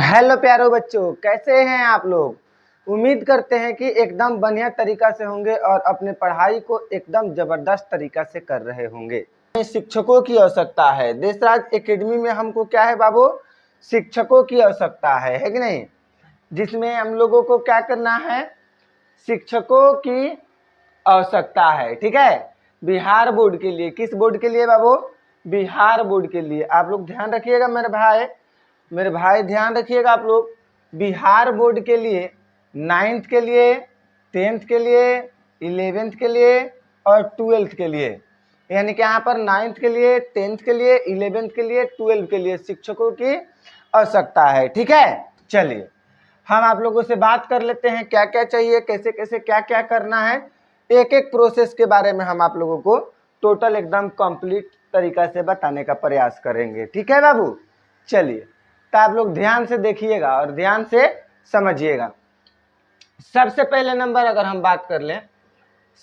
Hello प्यारो बच्चों, कैसे हैं आप लोग। उम्मीद करते हैं कि एकदम बढ़िया तरीका से होंगे और अपने पढ़ाई को एकदम जबरदस्त तरीका से कर रहे होंगे। शिक्षकों की आवश्यकता है। देशराज एकेडमी में हमको क्या है बाबू, शिक्षकों की आवश्यकता है कि नहीं। जिसमें हम लोगों को क्या करना है, शिक्षकों की आवश्यकता है। ठीक है, बिहार बोर्ड के लिए। किस बोर्ड के लिए बाबू, बिहार बोर्ड के लिए। आप लोग ध्यान रखिएगा मेरे भाई ध्यान रखिएगा आप लोग। बिहार बोर्ड के लिए 9th के लिए, 10th के लिए, 11th के लिए और 12th के लिए, यानी कि यहाँ पर 9th के लिए, 10th के लिए, 11th के लिए, 12th के लिए शिक्षकों की आवश्यकता है। ठीक है, चलिए हम आप लोगों से बात कर लेते हैं क्या क्या चाहिए, कैसे कैसे क्या क्या करना है। एक एक प्रोसेस के बारे में हम आप लोगों को टोटल एकदम कंप्लीट तरीका से बताने का प्रयास करेंगे। ठीक है बाबू, चलिए तो आप लोग ध्यान से देखिएगा और ध्यान से समझिएगा। सबसे पहले नंबर अगर हम बात कर लें,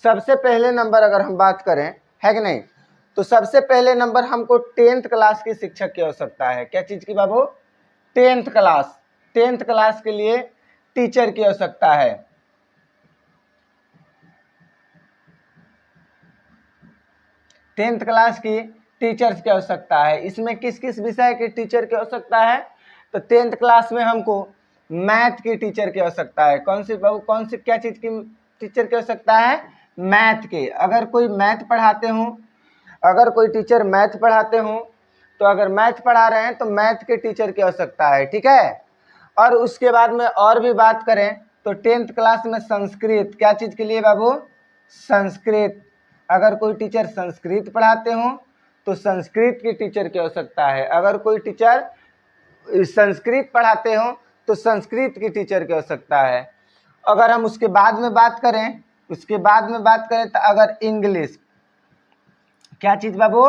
सबसे पहले नंबर अगर हम बात करें, है कि नहीं, तो सबसे पहले नंबर हमको 10th क्लास की शिक्षक की आवश्यकता है। क्या चीज की बाबू, 10th क्लास। 10th क्लास के लिए टीचर की आवश्यकता है। 10th क्लास की टीचर्स की आवश्यकता है। इसमें किस किस विषय के टीचर की आवश्यकता है, तो 10th क्लास में हमको मैथ की टीचर की आवश्यकता है। कौन सी बाबू, कौन सी क्या चीज की टीचर की आवश्यकता है, मैथ के। अगर कोई मैथ पढ़ाते हो, अगर कोई टीचर मैथ पढ़ाते हो, तो अगर मैथ पढ़ा रहे हैं तो मैथ के टीचर की आवश्यकता है। ठीक है, और उसके बाद में और भी बात करें तो 10th क्लास में संस्कृत, क्या चीज के लिए बाबू, संस्कृत। अगर कोई टीचर संस्कृत पढ़ाते हो तो संस्कृत की टीचर की आवश्यकता है। अगर कोई टीचर संस्कृत पढ़ाते हो तो संस्कृत की टीचर की आवश्यकता है। अगर हम उसके बाद में बात करें, तो अगर इंग्लिश, क्या चीज बाबू,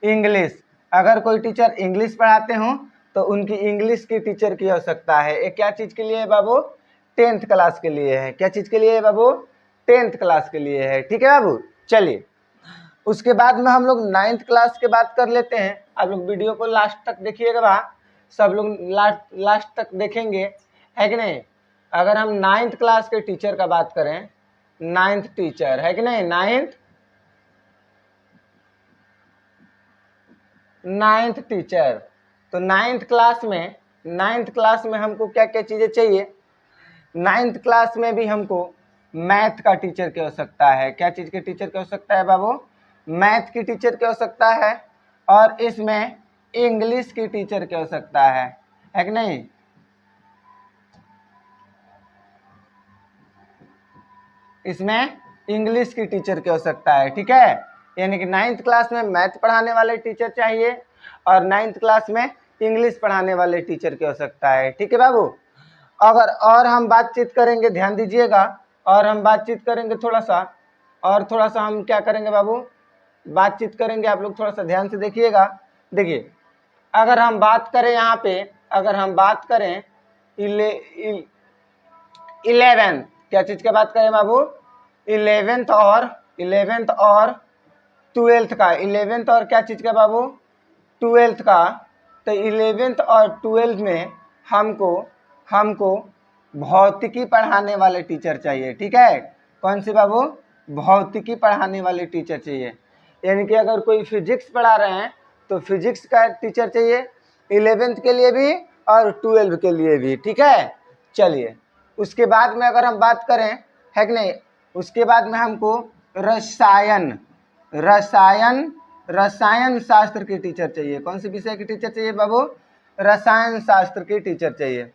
इंग्लिश। अगर कोई टीचर इंग्लिश पढ़ाते हो तो उनकी इंग्लिश की टीचर की आवश्यकता है। ये क्या चीज के लिए है बाबू, 10th क्लास के लिए है। क्या चीज के लिए है बाबू, 10th क्लास के लिए है। ठीक है बाबू, चलिए उसके बाद में हम लोग 9th क्लास के बात कर लेते हैं। आप लोग वीडियो को लास्ट तक देखिएगा बा, सब लोग लास्ट तक देखेंगे, है कि नहीं। अगर हम 9th क्लास के टीचर का बात करें, 9th टीचर, है कि नहीं, 9th टीचर, तो 9th क्लास में हमको क्या क्या चीजें चाहिए। 9th क्लास में भी हमको मैथ का टीचर की आवश्यकता है। क्या चीज के टीचर की आवश्यकता है बाबू, मैथ की टीचर की आवश्यकता है। और इसमें इंग्लिश की टीचर की आवश्यकता है कि नहीं। इसमें इंग्लिश की टीचर की आवश्यकता है। ठीक है, यानी कि 9th क्लास में मैथ पढ़ाने वाले टीचर चाहिए और 9th क्लास में इंग्लिश पढ़ाने वाले टीचर की आवश्यकता है। ठीक है बाबू, अगर और हम बातचीत करेंगे, ध्यान दीजिएगा, और हम बातचीत करेंगे थोड़ा सा हम क्या करेंगे बाबू, बातचीत करेंगे। आप लोग थोड़ा सा ध्यान से देखिएगा। देखिए अगर हम बात करें यहाँ पे, अगर हम बात करें 11, क्या चीज की बात करें बाबू, 11th और 12th का, 11th और क्या चीज का बाबू, 12th का। तो 11th और 12th में हमको भौतिकी पढ़ाने वाले टीचर चाहिए। ठीक है, कौन सी बाबू, भौतिकी पढ़ाने वाले टीचर चाहिए। यानी कि अगर कोई फिजिक्स पढ़ा रहे हैं तो फिजिक्स का टीचर चाहिए, 11th के लिए भी और 12th के लिए भी। ठीक है, चलिए उसके बाद में अगर हम बात करें, है कि नहीं, उसके बाद में हमको रसायन शास्त्र की टीचर चाहिए। कौन सी विषय की टीचर चाहिए बाबू, रसायन शास्त्र की टीचर चाहिए।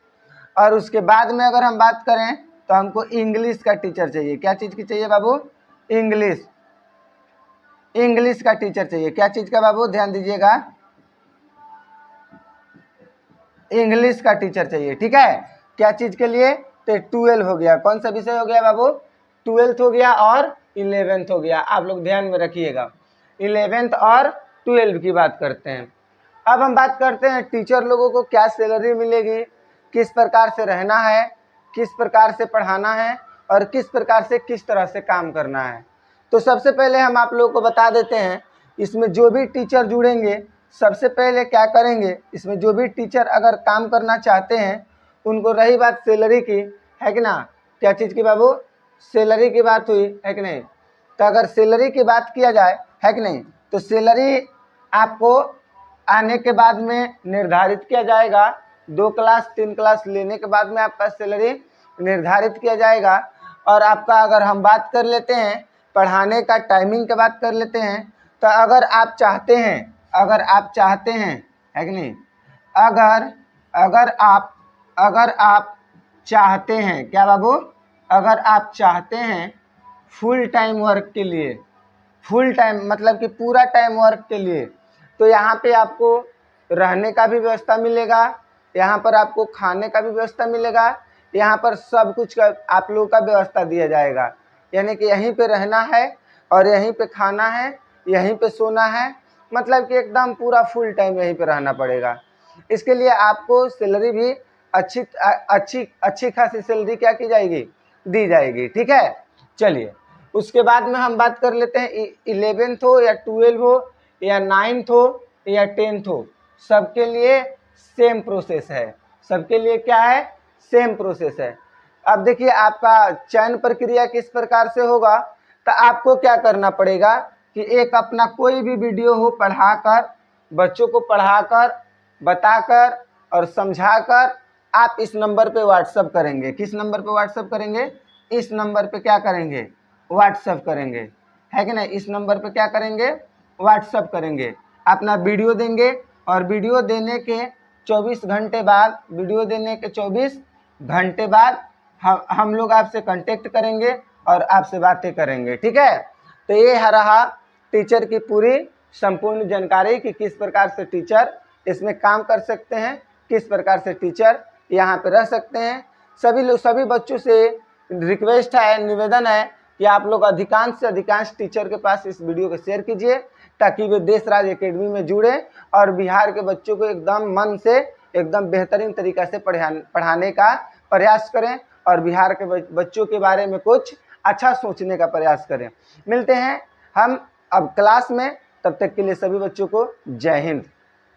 और उसके बाद में अगर हम बात करें तो हमको इंग्लिश का टीचर चाहिए। क्या चीज की चाहिए बाबू, इंग्लिश का टीचर चाहिए। क्या चीज का बाबू, ध्यान दीजिएगा, इंग्लिश का टीचर चाहिए। ठीक है, क्या चीज के लिए, तो 12 हो गया। कौन सा विषय हो गया बाबू, 12th हो गया और 11th हो गया। आप लोग ध्यान में रखिएगा, 11th और 12 की बात करते हैं। अब हम बात करते हैं टीचर लोगों को क्या सैलरी मिलेगी, किस प्रकार से रहना है, किस प्रकार से पढ़ाना है और किस प्रकार से किस तरह से काम करना है। तो सबसे पहले हम आप लोगों को बता देते हैं, इसमें जो भी टीचर जुड़ेंगे सबसे पहले क्या करेंगे, इसमें जो भी टीचर अगर काम करना चाहते हैं उनको, रही बात सैलरी की, है कि ना, क्या चीज़ की बाबू, सैलरी की बात हुई है कि नहीं, तो अगर सैलरी की बात किया जाए, है कि नहीं, तो सैलरी आपको आने के बाद में निर्धारित किया जाएगा, 2 क्लास 3 क्लास लेने के बाद में आपका सैलरी निर्धारित किया जाएगा। और आपका अगर हम बात कर लेते हैं पढ़ाने का टाइमिंग की बात कर लेते हैं, तो अगर आप चाहते हैं, है कि नहीं, अगर आप चाहते हैं, क्या बाबू, अगर आप चाहते हैं फुल टाइम वर्क के लिए, फुल टाइम मतलब कि पूरा टाइम वर्क के लिए, तो यहाँ पे आपको रहने का भी व्यवस्था मिलेगा, यहाँ पर आपको खाने का भी व्यवस्था मिलेगा, यहाँ पर सब कुछ का आप लोगों का व्यवस्था दिया जाएगा। यानी कि यहीं पे रहना है और यहीं पे खाना है, यहीं पे सोना है, मतलब कि एकदम पूरा फुल टाइम यहीं पे रहना पड़ेगा। इसके लिए आपको सैलरी भी अच्छी खासी सैलरी क्या की जाएगी, दी जाएगी। ठीक है, चलिए उसके बाद में हम बात कर लेते हैं 11th हो या 12 हो या 9th हो या 10th हो, सबके लिए सेम प्रोसेस है, सबके लिए क्या है, सेम प्रोसेस है। अब देखिए आपका चयन प्रक्रिया किस प्रकार से होगा, तो आपको क्या करना पड़ेगा कि एक अपना कोई भी वीडियो हो पढ़ाकर, बच्चों को पढ़ाकर, बताकर और समझाकर आप इस नंबर पे व्हाट्सअप करेंगे। किस नंबर पे व्हाट्सअप करेंगे, इस नंबर पे क्या करेंगे, व्हाट्सअप करेंगे, है कि नहीं, इस नंबर पे क्या करेंगे, व्हाट्सअप करेंगे, अपना वीडियो देंगे और वीडियो देने के 24 घंटे बाद, वीडियो देने के 24 घंटे बाद हम लोग आपसे कांटेक्ट करेंगे और आपसे बातें करेंगे। ठीक है, तो ये रहा टीचर की पूरी संपूर्ण जानकारी कि किस प्रकार से टीचर इसमें काम कर सकते हैं, किस प्रकार से टीचर यहाँ पे रह सकते हैं। सभी बच्चों से रिक्वेस्ट है, निवेदन है कि आप लोग अधिकांश से अधिकांश टीचर के पास इस वीडियो को शेयर कीजिए ताकि वे देशराज एकेडमी में जुड़े और बिहार के बच्चों को एकदम मन से, एकदम बेहतरीन तरीक़ा से पढ़ाने का प्रयास करें और बिहार के बच्चों के बारे में कुछ अच्छा सोचने का प्रयास करें। मिलते हैं हम अब क्लास में, तब तक के लिए सभी बच्चों को जय हिंद।